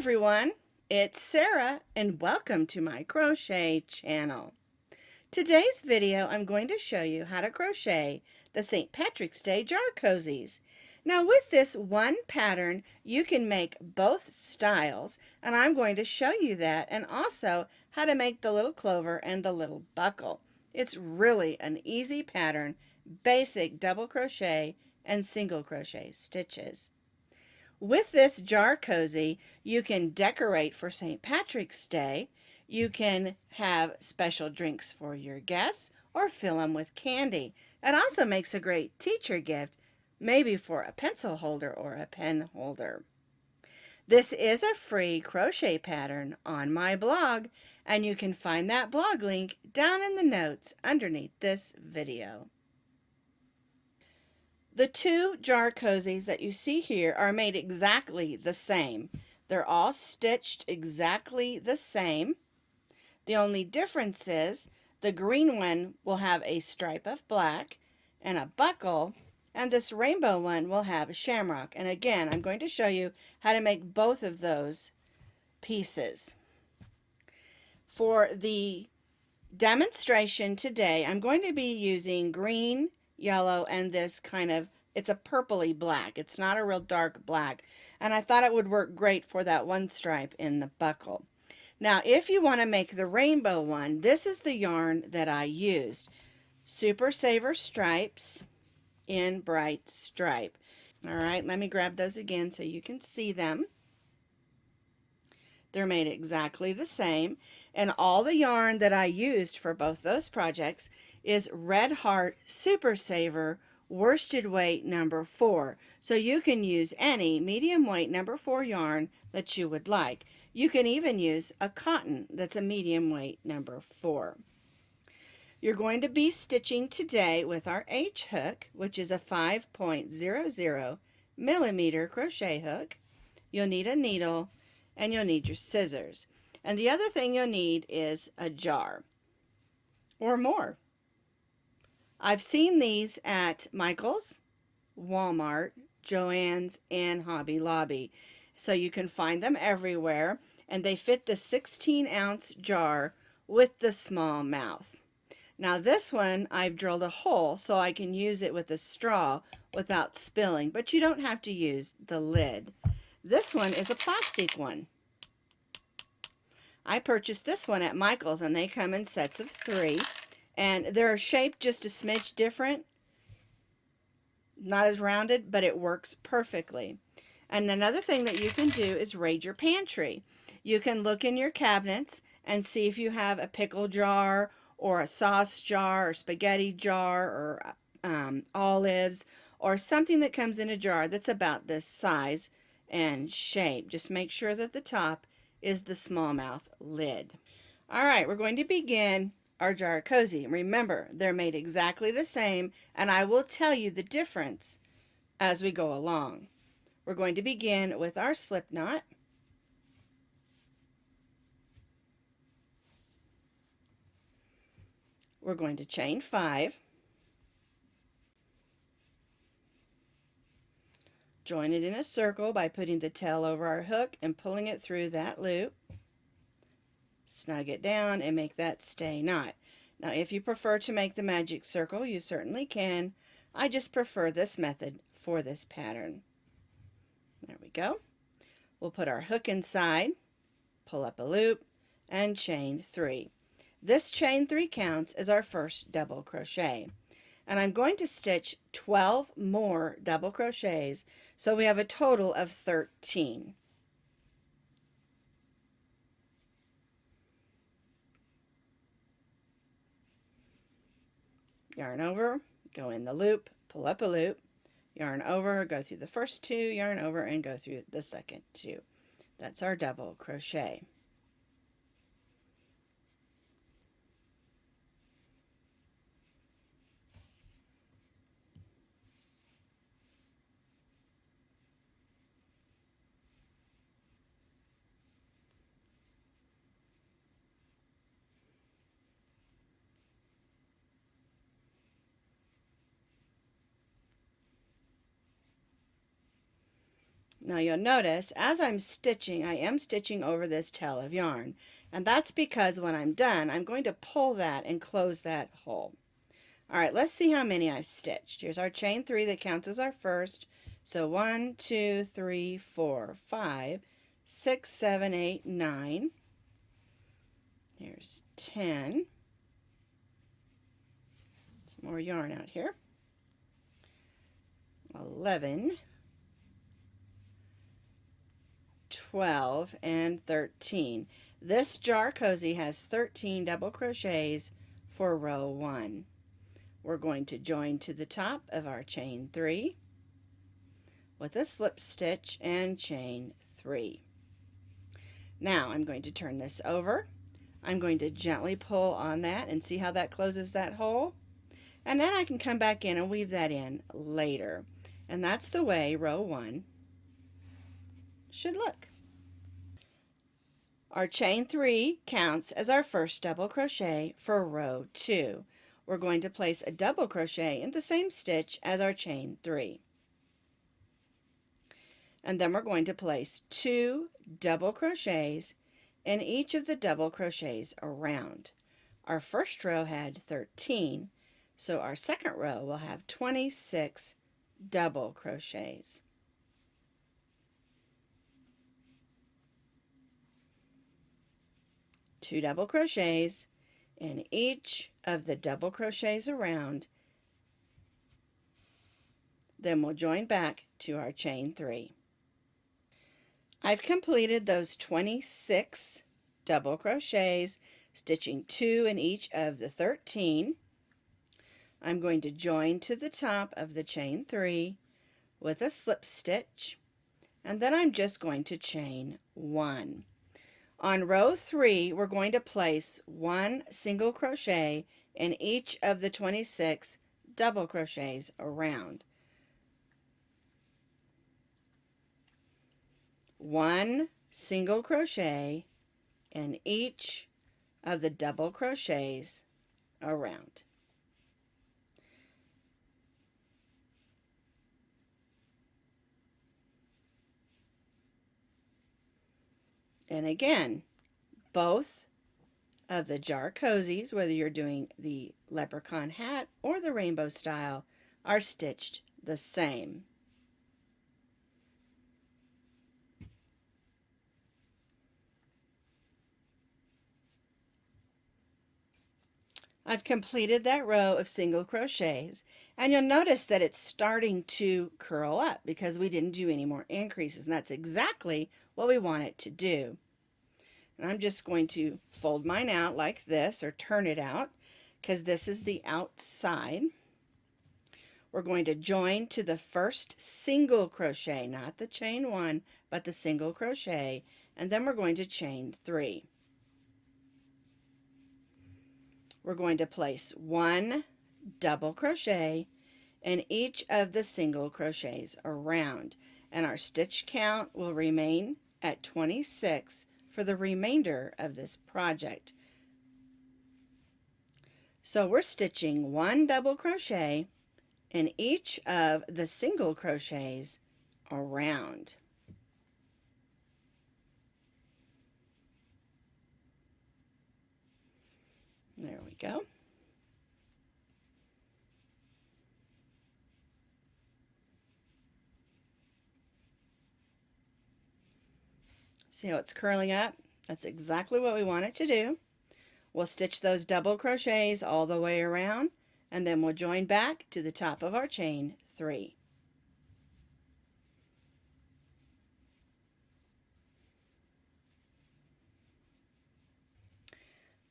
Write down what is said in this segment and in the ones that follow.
everyone, it's Sarah and welcome to my crochet channel. Today's video I'm going to show you how to crochet the St. Patrick's Day jar cozies. Now with this one pattern you can make both styles, and I'm going to show you that, and also how to make the little clover and the little buckle. It's really an easy pattern, basic double crochet and single crochet stitches. With this jar cozy, you can decorate for St. Patrick's Day. You can have special drinks for your guests or fill them with candy. It also makes a great teacher gift, maybe for a pencil holder or a pen holder. This is a free crochet pattern on my blog, and you can find that blog link down in the notes underneath this video. The two jar cozies that you see here are made exactly the same. They're all stitched exactly the same. The only difference is the green one will have a stripe of black and a buckle, and this rainbow one will have a shamrock. And again, I'm going to show you how to make both of those pieces. For the demonstration today, I'm going to be using green, yellow, and this kind of, it's a purpley black. It's not a real dark black, and I thought it would work great for that one stripe in the buckle. Now if you want to make the rainbow one, this is the yarn that I used. Super Saver Stripes in Bright Stripe. Alright, let me grab those again so you can see them. They're made exactly the same, and all the yarn that I used for both those projects is Red Heart Super Saver worsted weight number 4. So you can use any medium weight number 4 yarn that you would like. You can even use a cotton that's a medium weight number 4. You're going to be stitching today with our H hook, which is a 5.00 millimeter crochet hook. You'll need a needle, and you'll need your scissors. And the other thing you'll need is a jar or more. I've seen these at Michael's, Walmart, Joann's, and Hobby Lobby. So you can find them everywhere, and they fit the 16-ounce jar with the small mouth. Now this one I've drilled a hole so I can use it with a straw without spilling, but you don't have to use the lid. This one is a plastic one. I purchased this one at Michael's, and they come in sets of 3, and they're shaped just a smidge different, not as rounded, but it works perfectly. And another thing that you can do is raid your pantry. You can look in your cabinets and see if you have a pickle jar or a sauce jar or spaghetti jar or olives or something that comes in a jar that's about this size and shape. Just make sure that the top is the smallmouth lid. Alright, we're going to begin our jar cozy. Remember, they're made exactly the same, and I will tell you the difference as we go along. We're going to begin with our slip knot. We're going to chain 5. Join it in a circle by putting the tail over our hook and pulling it through that loop. Snug it down and make that stay knot. Now if you prefer to make the magic circle, you certainly can. I just prefer this method for this pattern. There we go. We'll put our hook inside, pull up a loop, and chain 3. This chain 3 counts as our first double crochet. And I'm going to stitch 12 more double crochets, so we have a total of 13. Yarn over, go in the loop, pull up a loop, yarn over, go through the first 2, yarn over, and go through the second 2. That's our double crochet. Now you'll notice as I'm stitching, I am stitching over this tail of yarn. And that's because when I'm done, I'm going to pull that and close that hole. All right, let's see how many I've stitched. Here's our chain 3 that counts as our first. So 1, 2, 3, 4, 5, 6, 7, 8, 9. Here's 10. Some more yarn out here. 11, 12, and 13. This jar cozy has 13 double crochets for row 1. We're going to join to the top of our chain 3 with a slip stitch and chain 3. Now I'm going to turn this over. I'm going to gently pull on that and see how that closes that hole. And then I can come back in and weave that in later. And that's the way row 1 should look. Our chain 3 counts as our first double crochet for row 2. We're going to place a double crochet in the same stitch as our chain 3. And then we're going to place 2 double crochets in each of the double crochets around. Our first row had 13, so our second row will have 26 double crochets. Two double crochets in each of the double crochets around. Then we'll join back to our chain 3. I've completed those 26 double crochets, stitching 2 in each of the 13. I'm going to join to the top of the chain 3 with a slip stitch, and then I'm just going to chain 1. On row 3, we're going to place 1 single crochet in each of the 26 double crochets around. 1 single crochet in each of the double crochets around. And again, both of the jar cozies, whether you're doing the leprechaun hat or the rainbow style, are stitched the same. I've completed that row of single crochets, and you'll notice that it's starting to curl up because we didn't do any more increases, and that's exactly what we want it to do. And I'm just going to fold mine out like this, or turn it out, because this is the outside. We're going to join to the first single crochet, not the chain 1, but the single crochet, and then we're going to chain 3. We're going to place 1 double crochet in each of the single crochets around, and our stitch count will remain at 26 for the remainder of this project. So we're stitching 1 double crochet in each of the single crochets around. There we go. See how it's curling up? That's exactly what we want it to do. We'll stitch those double crochets all the way around, and then we'll join back to the top of our chain 3.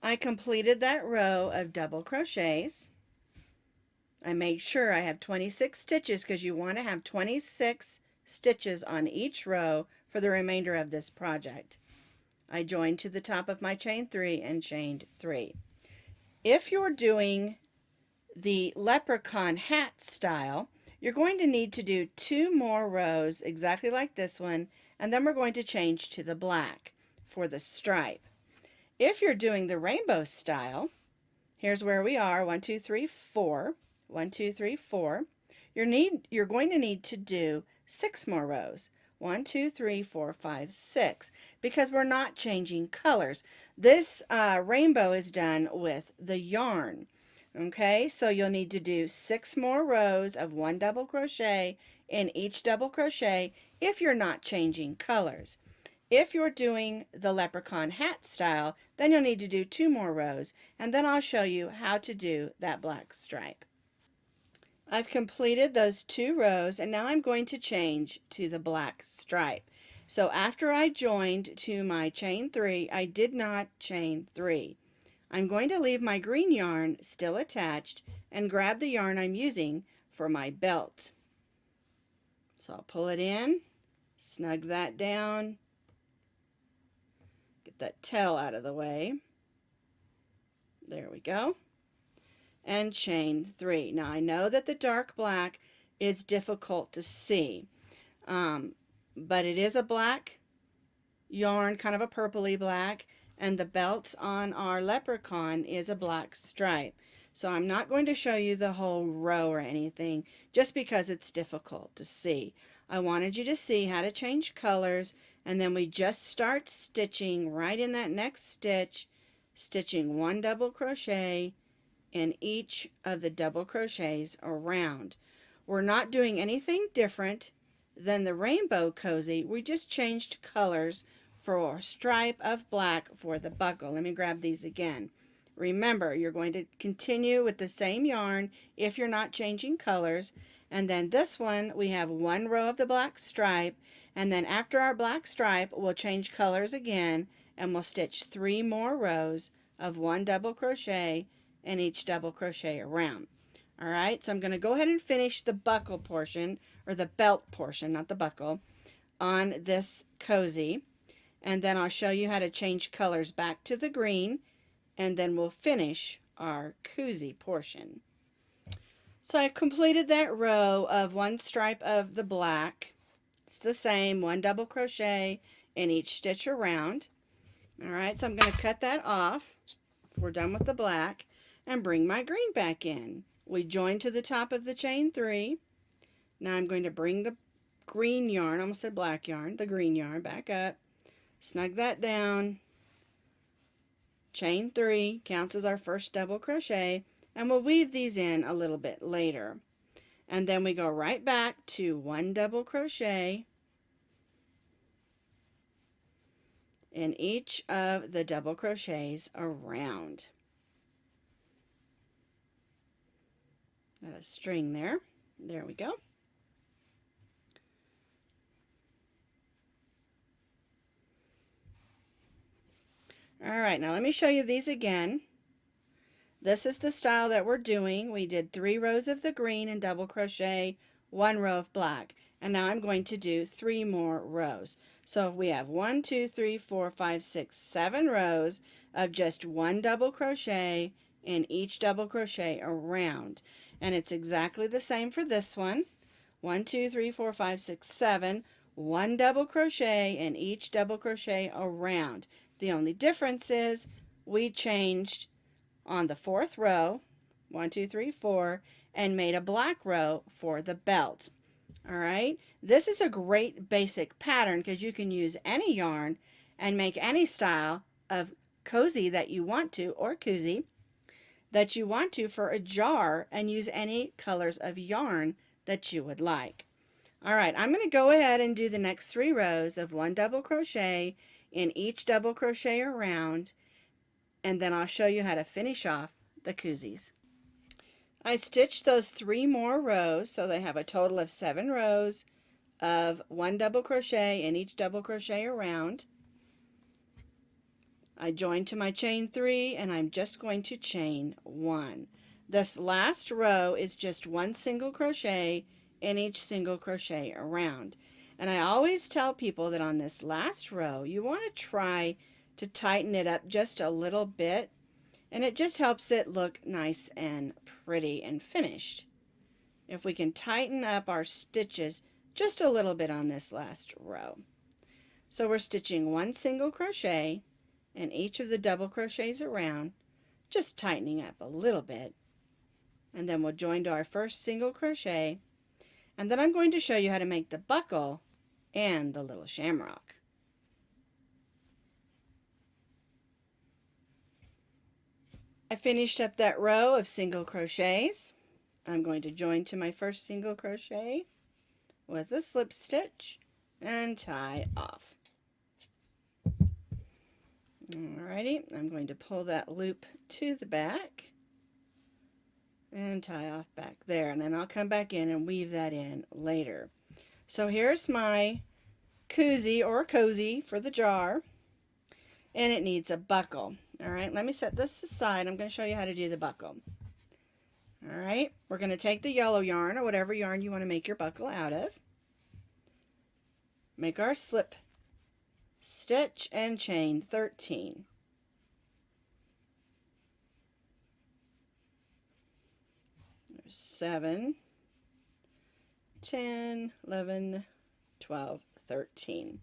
I completed that row of double crochets. I made sure I have 26 stitches because you want to have 26 stitches on each row for the remainder of this project. I joined to the top of my chain 3 and chained 3. If you're doing the leprechaun hat style, you're going to need to do 2 more rows exactly like this one, and then we're going to change to the black for the stripe. If you're doing the rainbow style, here's where we are, 1, 2, 3, 4, 1, 2, 3, 4. You're going to need to do 6 more rows. 1, 2, 3, 4, 5, 6, because we're not changing colors. This rainbow is done with the yarn. Okay, so you'll need to do 6 more rows of 1 double crochet in each double crochet if you're not changing colors. If you're doing the leprechaun hat style, then you'll need to do 2 more rows, and then I'll show you how to do that black stripe. I've completed those 2 rows, and now I'm going to change to the black stripe. So after I joined to my chain 3, I did not chain 3. I'm going to leave my green yarn still attached and grab the yarn I'm using for my belt. So I'll pull it in, snug that down, get that tail out of the way. There we go. And chain 3. Now I know that the dark black is difficult to see, but it is a black yarn, kind of a purpley black, and the belt on our leprechaun is a black stripe. So I'm not going to show you the whole row or anything just because it's difficult to see. I wanted you to see how to change colors, and then we just start stitching right in that next stitch, stitching 1 double crochet in each of the double crochets around. We're not doing anything different than the rainbow cozy. We just changed colors for a stripe of black for the buckle. Let me grab these again. Remember, you're going to continue with the same yarn if you're not changing colors. And then this one, we have 1 row of the black stripe, and then after our black stripe, we'll change colors again, and we'll stitch 3 more rows of 1 double crochet in each double crochet around. All right, so I'm going to go ahead and finish the buckle portion, or the belt portion, not the buckle, on this cozy. And then I'll show you how to change colors back to the green, and then we'll finish our cozy portion. So I completed that row of 1 stripe of the black. It's the same, 1 double crochet in each stitch around. All right, so I'm going to cut that off. We're done with the black, and bring my green back in. We join to the top of the chain 3. Now I'm going to bring the green yarn, I almost said black yarn, the green yarn back up. Snug that down, chain 3 counts as our first double crochet, and we'll weave these in a little bit later. And then we go right back to 1 double crochet in each of the double crochets around. Got a string there. There we go. All right, now let me show you these again. This is the style that we're doing. We did 3 rows of the green and double crochet, 1 row of black. And now I'm going to do 3 more rows. So we have 1, 2, 3, 4, 5, 6, 7 rows of just 1 double crochet in each double crochet around. And it's exactly the same for this one. 1, 2, 3, 4, 5, 6, 7. 1 double crochet in each double crochet around. The only difference is we changed on the 4th row, 1, 2, 3, 4, and made a black row for the belt. All right, this is a great basic pattern because you can use any yarn and make any style of cozy that you want to, or koozie that you want to, for a jar, and use any colors of yarn that you would like. All right, I'm going to go ahead and do the next 3 rows of 1 double crochet in each double crochet around, and then I'll show you how to finish off the koozies. I stitched those 3 more rows, so they have a total of 7 rows of 1 double crochet in each double crochet around. I joined to my chain 3, and I'm just going to chain 1. This last row is just 1 single crochet in each single crochet around. And I always tell people that on this last row, you want to try to tighten it up just a little bit, and it just helps it look nice and pretty and finished. If we can tighten up our stitches just a little bit on this last row. So we're stitching 1 single crochet in each of the double crochets around, just tightening up a little bit, and then we'll join to our first single crochet, and then I'm going to show you how to make the buckle and the little shamrock. I finished up that row of single crochets. I'm going to join to my first single crochet with a slip stitch and tie off. Alrighty, I'm going to pull that loop to the back and tie off back there, and then I'll come back in and weave that in later. So here's my koozie or cozy for the jar, and it needs a buckle. Alright, let me set this aside. I'm going to show you how to do the buckle. Alright, we're going to take the yellow yarn or whatever yarn you want to make your buckle out of. Make our slip stitch and chain 13. There's 7, 10, 11, 12, 13.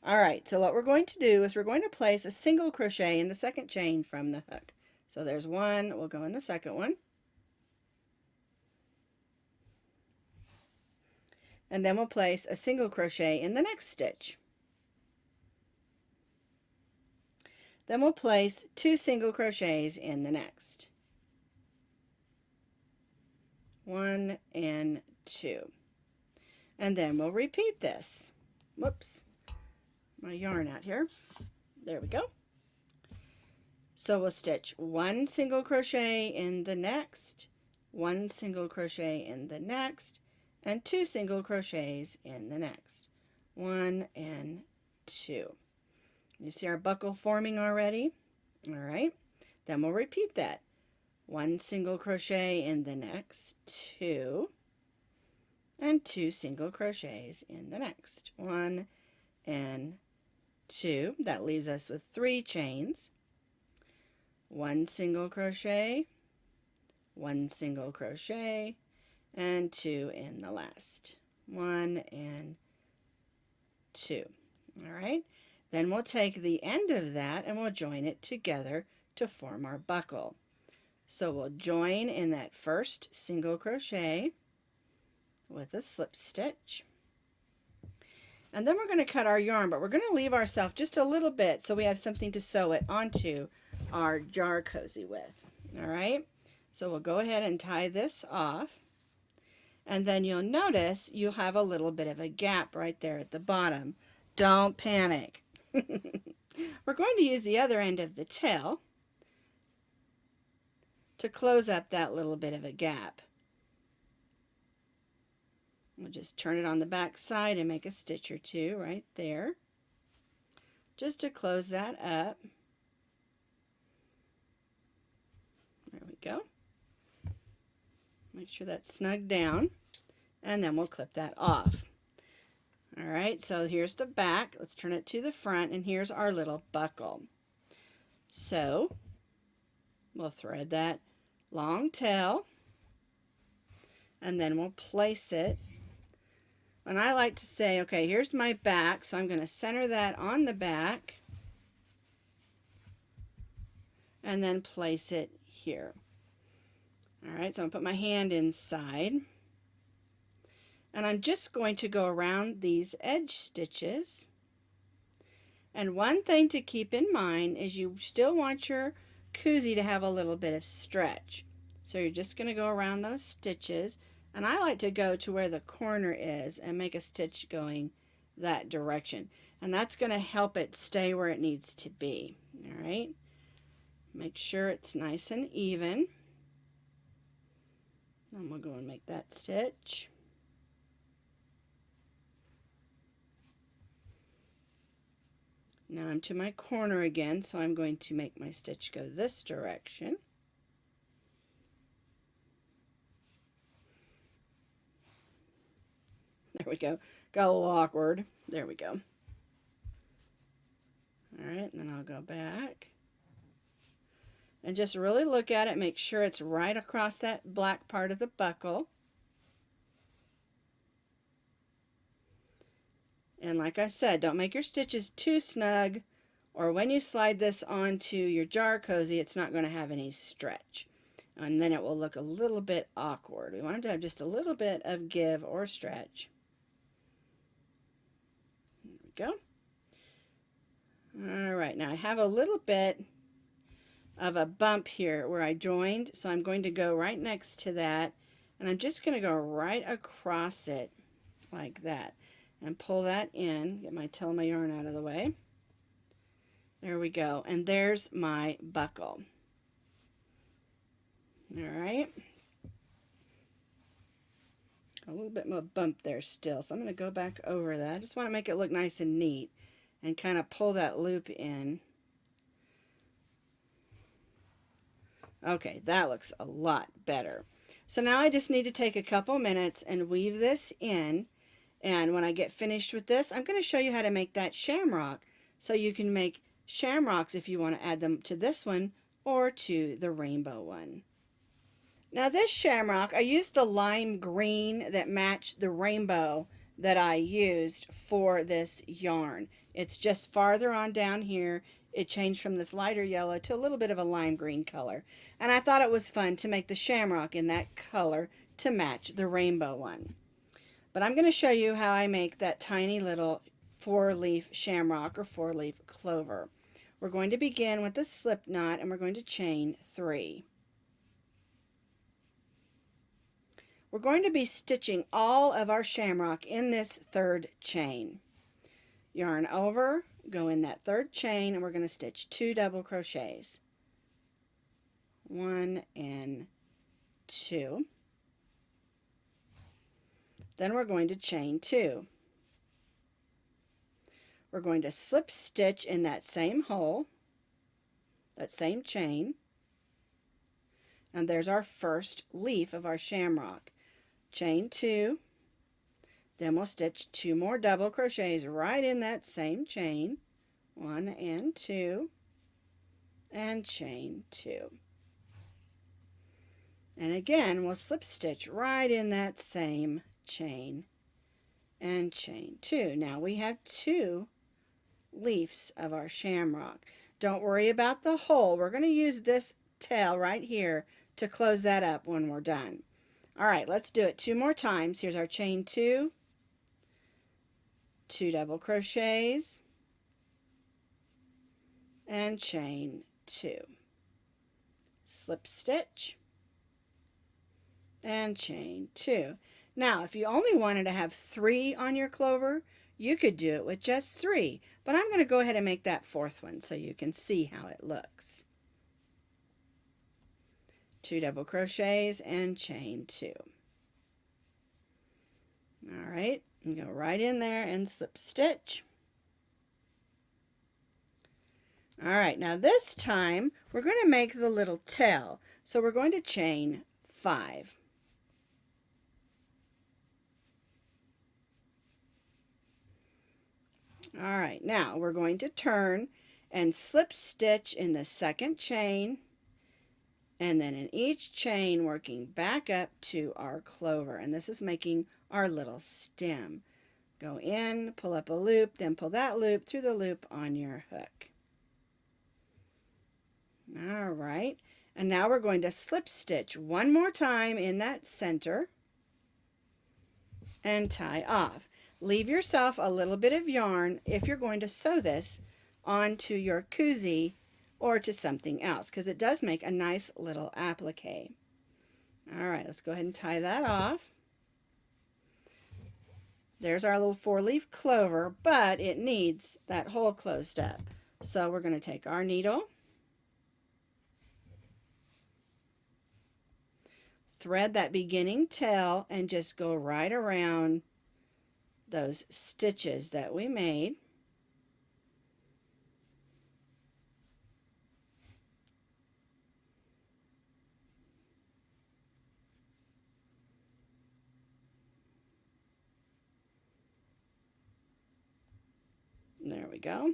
Alright, so what we're going to do is we're going to place a single crochet in the second chain from the hook. So there's one, we'll go in the second one. And then we'll place a single crochet in the next stitch. Then we'll place 2 single crochets in the next. 1 and 2. And then we'll repeat this. Whoops, my yarn out here. There we go. So we'll stitch 1 single crochet in the next, 1 single crochet in the next, and 2 single crochets in the next. 1 and 2. You see our buckle forming already? Alright, then we'll repeat that. 1 single crochet in the next, 2, and 2 single crochets in the next. 1 and 2. That leaves us with 3 chains. 1 single crochet, 1 single crochet, and 2 in the last. 1 and 2. Alright, then we'll take the end of that and we'll join it together to form our buckle. So we'll join in that first single crochet with a slip stitch. And then we're going to cut our yarn, but we're going to leave ourselves just a little bit so we have something to sew it onto our jar cozy with. Alright, so we'll go ahead and tie this off. And then you'll notice you'll have a little bit of a gap right there at the bottom. Don't panic. We're going to use the other end of the tail to close up that little bit of a gap. We'll just turn it on the back side and make a stitch or 2 right there, just to close that up. There we go. Make sure that's snug down, and then we'll clip that off. Alright, so here's the back. Let's turn it to the front, and here's our little buckle. So we'll thread that long tail, and then we'll place it. And I like to say, okay, here's my back, so I'm going to center that on the back and then place it here. Alright, so I'm going to put my hand inside, and I'm just going to go around these edge stitches. And one thing to keep in mind is you still want your koozie to have a little bit of stretch. So you're just going to go around those stitches, and I like to go to where the corner is and make a stitch going that direction. And that's going to help it stay where it needs to be. Alright, make sure it's nice and even. And we'll go and make that stitch. Now I'm to my corner again, so I'm going to make my stitch go this direction. There we go. Got a little awkward. There we go. Alright, and then I'll go back. And just really look at it, make sure it's right across that black part of the buckle. And like I said, don't make your stitches too snug, or when you slide this onto your jar cozy, it's not going to have any stretch. And then it will look a little bit awkward. We want it to have just a little bit of give or stretch. we go. All right, now I have a little bit of a bump here where I joined, so I'm going to go right next to that, and I'm just going to go right across it like that and pull that in, get my tail of my yarn out of the way. There we go, and there's my buckle. All right, a little bit more bump there still, so I'm going to go back over that. I just want to make it look nice and neat and kind of pull that loop in. Okay, that looks a lot better. So now I just need to take a couple minutes and weave this in, and when I get finished with this, I'm going to show you how to make that shamrock, so you can make shamrocks if you want to add them to this one or to the rainbow one. Now this shamrock, I used the lime green that matched the rainbow that I used for this yarn. It's just farther on down here. It changed from this lighter yellow to a little bit of a lime green color. And I thought it was fun to make the shamrock in that color to match the rainbow one. But I'm going to show you how I make that tiny little 4-leaf shamrock or 4-leaf clover. We're going to begin with the slip knot, and we're going to chain 3. We're going to be stitching all of our shamrock in this 3rd chain. Yarn over, go in that 3rd chain, and we're going to stitch 2 double crochets. 1 and 2. Then we're going to chain 2. We're going to slip stitch in that same hole, that same chain, and there's our first leaf of our shamrock. Chain 2, then we'll stitch 2 more double crochets right in that same chain, 1 and 2, and chain 2. And again, we'll slip stitch right in that same chain and chain 2. Now we have 2 leaves of our shamrock. Don't worry about the hole. We're going to use this tail right here to close that up when we're done. All right, let's do it 2 more times. Here's our chain 2, 2 double crochets, and chain 2. Slip stitch and chain 2. Now, if you only wanted to have 3 on your clover, you could do it with just 3, but I'm going to go ahead and make that 4th one so you can see how it looks. 2 double crochets and chain 2. All right, and go right in there and slip stitch. All right, now this time we're going to make the little tail, so we're going to chain 5. All right, now we're going to turn and slip stitch in the 2nd chain, and then in each chain working back up to our clover, and this is making our little stem. Go in, pull up a loop, then pull that loop through the loop on your hook. All right, and now we're going to slip stitch one more time in that center and tie off. Leave yourself a little bit of yarn if you're going to sew this onto your koozie or to something else, because it does make a nice little applique. All right, let's go ahead and tie that off. There's our little 4-leaf clover, but it needs that hole closed up. So we're going to take our needle, thread that beginning tail, and just go right around those stitches that we made. There we go.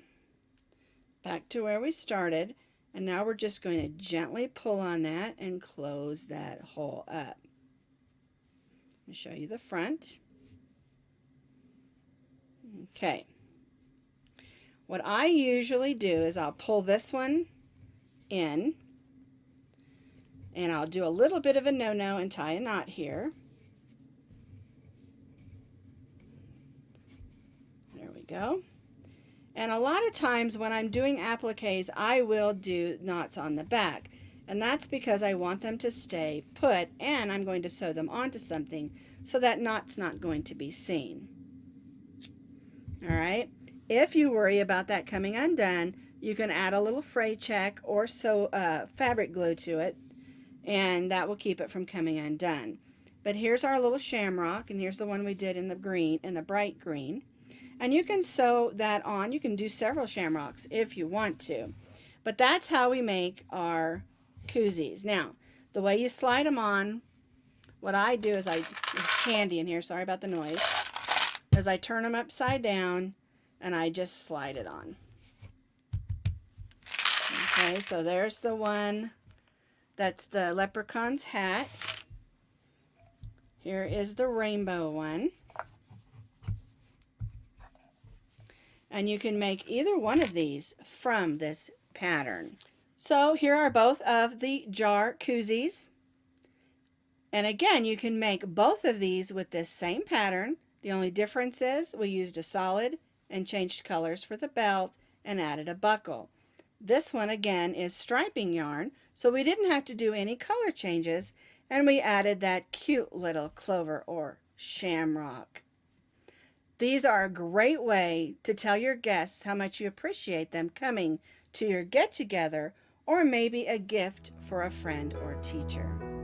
Back to where we started, and now we're just going to gently pull on that and close that hole up. I'll show you the front. Okay. What I usually do is I'll pull this one in, and I'll do a little bit of a no-no and tie a knot here. There we go. And a lot of times when I'm doing appliques, I will do knots on the back. And that's because I want them to stay put, and I'm going to sew them onto something so that knot's not going to be seen. All right. If you worry about that coming undone, you can add a little fray check or sew fabric glue to it, and that will keep it from coming undone. But here's our little shamrock, and here's the one we did in the green, in the bright green. And you can sew that on. You can do several shamrocks if you want to. But that's how we make our koozies. Now, the way you slide them on, what I do is there's candy in here, sorry about the noise, is I turn them upside down and I just slide it on. Okay, so there's the one that's the leprechaun's hat. Here is the rainbow one. And you can make either one of these from this pattern. So here are both of the Jar Cozies. And again, you can make both of these with this same pattern. The only difference is we used a solid and changed colors for the belt and added a buckle. This one again is striping yarn, so we didn't have to do any color changes, and we added that cute little clover or shamrock. These are a great way to tell your guests how much you appreciate them coming to your get-together, or maybe a gift for a friend or teacher.